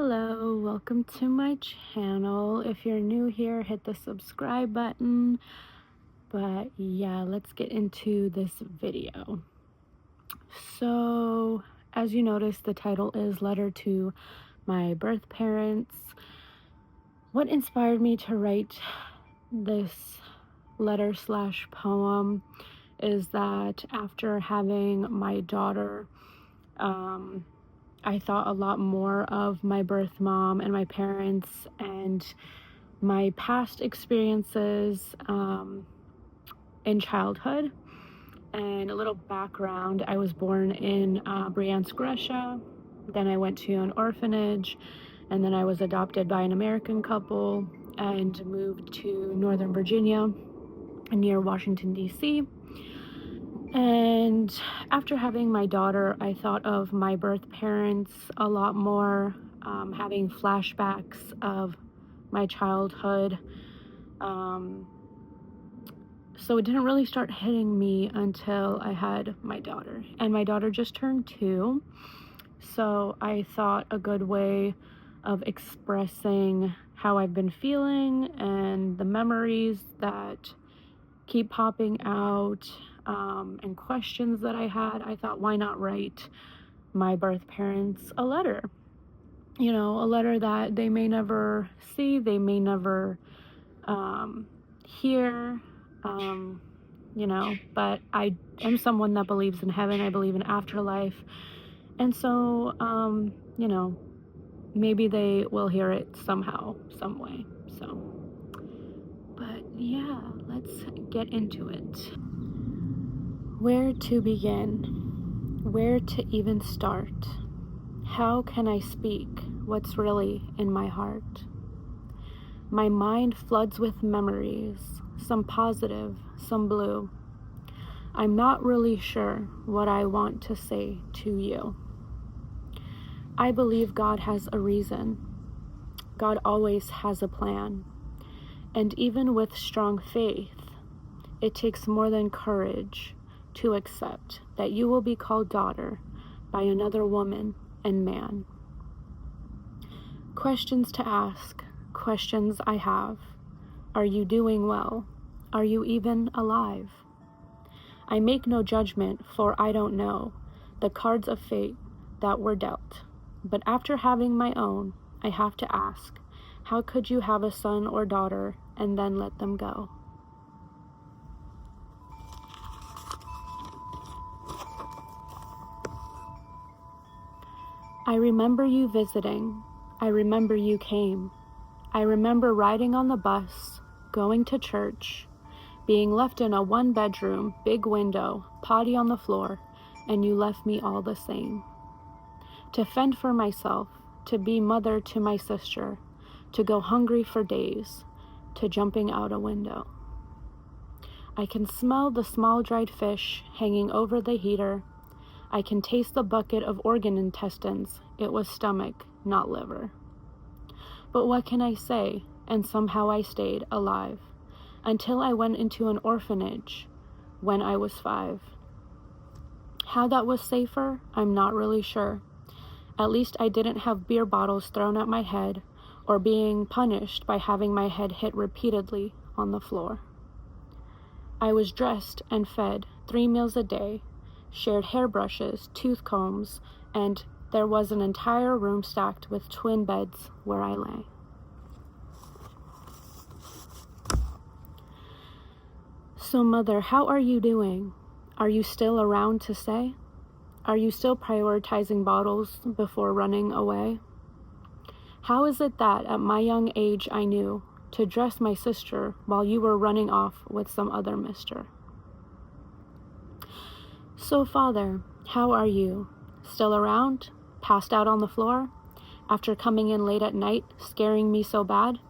Hello, welcome to my channel. If you're new here, hit the subscribe button. But yeah, let's get into this video. So, as you notice, the title is Letter to My Birth Parents. What inspired me to write this letter/poem is that after having my daughter, I thought a lot more of my birth mom and my parents and my past experiences in childhood. And a little background: I was born in Bryansk, Russia. Then I went to an orphanage, and then I was adopted by an American couple and moved to Northern Virginia near Washington, D.C. And after having my daughter, I thought of my birth parents a lot more, having flashbacks of my childhood. So it didn't really start hitting me until I had my daughter. And my daughter just turned 2. So I thought a good way of expressing how I've been feeling and the memories that keep popping out, and questions that I had, I thought, why not write my birth parents a letter? You know, a letter that they may never see, they may never hear, but I am someone that believes in heaven. I believe in afterlife. And so, maybe they will hear it somehow, some way. So, but yeah, let's get into it. Where to begin? Where to even start? How can I speak what's really in my heart? My mind floods with memories, some positive, some blue. I'm not really sure what I want to say to you. I believe God has a reason. God always has a plan. And even with strong faith, it takes more than courage to accept that you will be called daughter by another woman and man. Questions to ask, questions I have. Are you doing well? Are you even alive? I make no judgment, for I don't know the cards of fate that were dealt. But after having my own, I have to ask, how could you have a son or daughter and then let them go? I remember you visiting. I remember you came. I remember riding on the bus, going to church, being left in a 1-bedroom, big window, potty on the floor, and you left me all the same. To fend for myself, to be mother to my sister, to go hungry for days, to jumping out a window. I can smell the small dried fish hanging over the heater. I can taste the bucket of organ intestines. It was stomach, not liver. But what can I say? And somehow I stayed alive until I went into an orphanage when I was 5. How that was safer, I'm not really sure. At least I didn't have beer bottles thrown at my head or being punished by having my head hit repeatedly on the floor. I was dressed and fed 3 meals a day, shared hairbrushes, tooth combs, and there was an entire room stacked with twin beds where I lay. So, Mother, how are you doing? Are you still around to say? Are you still prioritizing bottles before running away? How is it that at my young age I knew to dress my sister while you were running off with some other mister? So, Father, how are you? Still around? Passed out on the floor? After coming in late at night, scaring me so bad?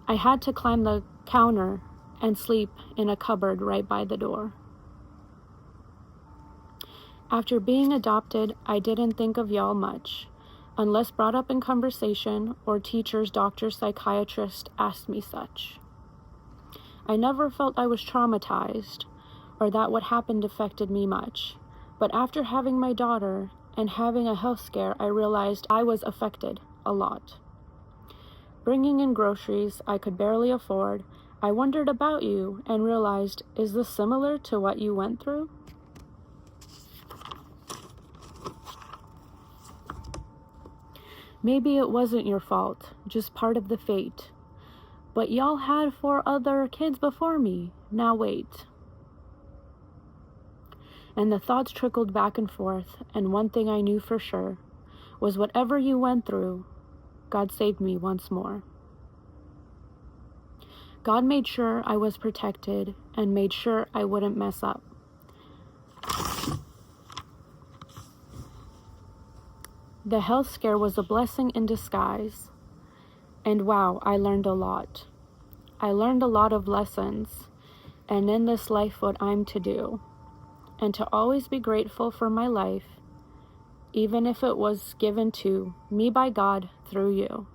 I had to climb the counter and sleep in a cupboard right by the door. After being adopted, I didn't think of y'all much, unless brought up in conversation or teachers, doctors, psychiatrists asked me such. I never felt I was traumatized or that what happened affected me much, but after having my daughter and having a health scare, I realized I was affected a lot. Bringing in groceries I could barely afford, I wondered about you and realized, is this similar to what you went through? Maybe it wasn't your fault, just part of the fate. But y'all had 4 other kids before me. Now wait. And the thoughts trickled back and forth, and one thing I knew for sure was whatever you went through, God saved me once more. God made sure I was protected and made sure I wouldn't mess up. The health scare was a blessing in disguise. And wow, I learned a lot. I learned a lot of lessons, and in this life what I'm to do, and to always be grateful for my life, even if it was given to me by God through you.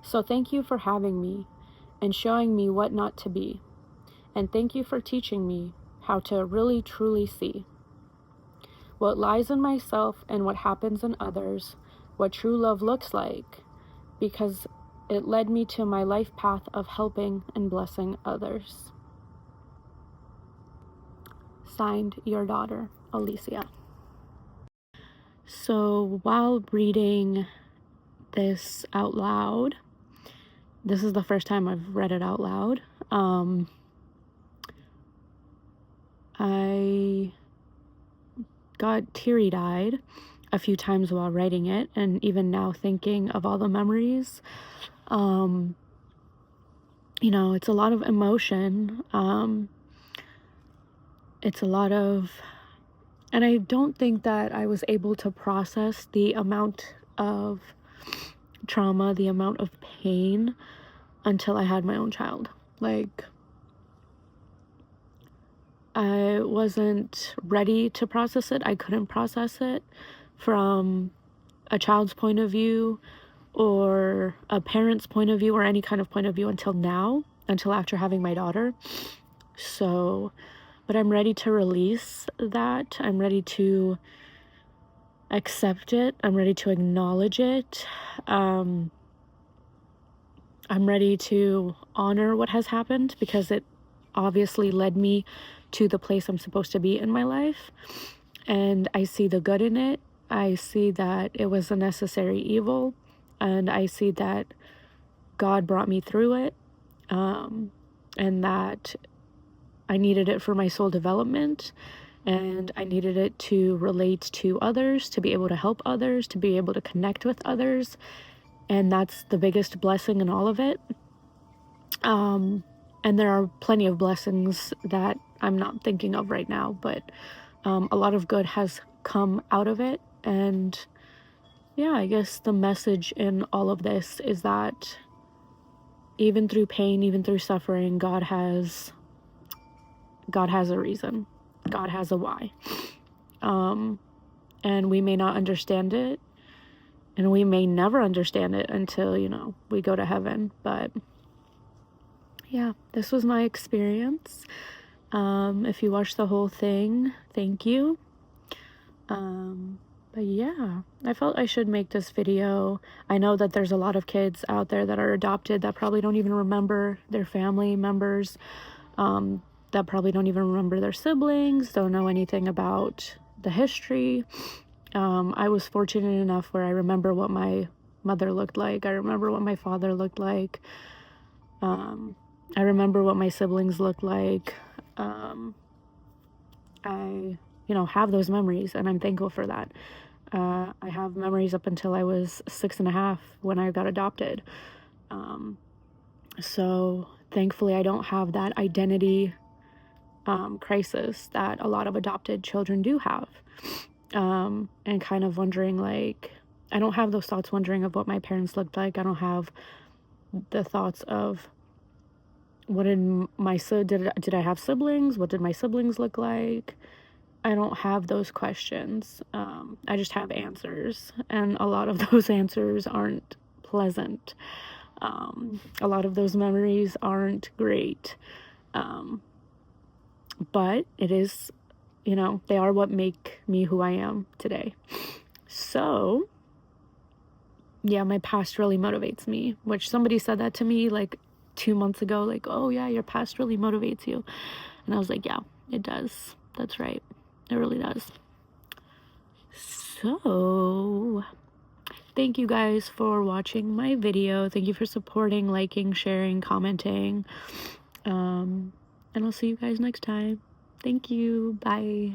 So thank you for having me and showing me what not to be. And thank you for teaching me how to really truly see what lies in myself and what happens in others, what true love looks like, because it led me to my life path of helping and blessing others. Signed, your daughter, Alicia. So while reading this out loud, this is the first time I've read it out loud. I got teary-eyed a few times while writing it, and even now thinking of all the memories. It's a lot of emotion. It's a lot of, and I don't think that I was able to process the amount of trauma, the amount of pain until I had my own child. Like, I wasn't ready to process it. I couldn't process it from a child's point of view or a parent's point of view or any kind of point of view until now, until after having my daughter. So, but I'm ready to release that. I'm ready to accept it. I'm ready to acknowledge it. I'm ready to honor what has happened because it obviously led me to the place I'm supposed to be in my life. And I see the good in it. I see that it was a necessary evil. And I see that God brought me through it. And that I needed it for my soul development. And I needed it to relate to others, to be able to help others, to be able to connect with others. And that's the biggest blessing in all of it. And there are plenty of blessings that I'm not thinking of right now, but a lot of good has come out of it. And yeah, I guess the message in all of this is that even through pain, even through suffering, God has a reason. God has a why. And we may not understand it, and we may never understand it until, we go to heaven. But yeah, this was my experience. If you watched the whole thing, thank you. But yeah, I felt I should make this video. I know that there's a lot of kids out there that are adopted that probably don't even remember their family members, that probably don't even remember their siblings, don't know anything about the history. I was fortunate enough where I remember what my mother looked like. I remember what my father looked like. I remember what my siblings looked like. I, have those memories, and I'm thankful for that. I have memories up until I was 6.5 when I got adopted. So thankfully I don't have that identity crisis that a lot of adopted children do have. And kind of wondering, like, I don't have those thoughts wondering of what my parents looked like. I don't have the thoughts of what did I have siblings? What did my siblings look like? I don't have those questions. I just have answers, and a lot of those answers aren't pleasant. A lot of those memories aren't great. But it is, they are what make me who I am today. So yeah, my past really motivates me, which somebody said that to me like 2 months ago, like, oh yeah, your past really motivates you. And I was like, yeah, it does. That's right. It really does. So thank you guys for watching my video. Thank you for supporting, liking, sharing, commenting. And I'll see you guys next time. Thank you. Bye.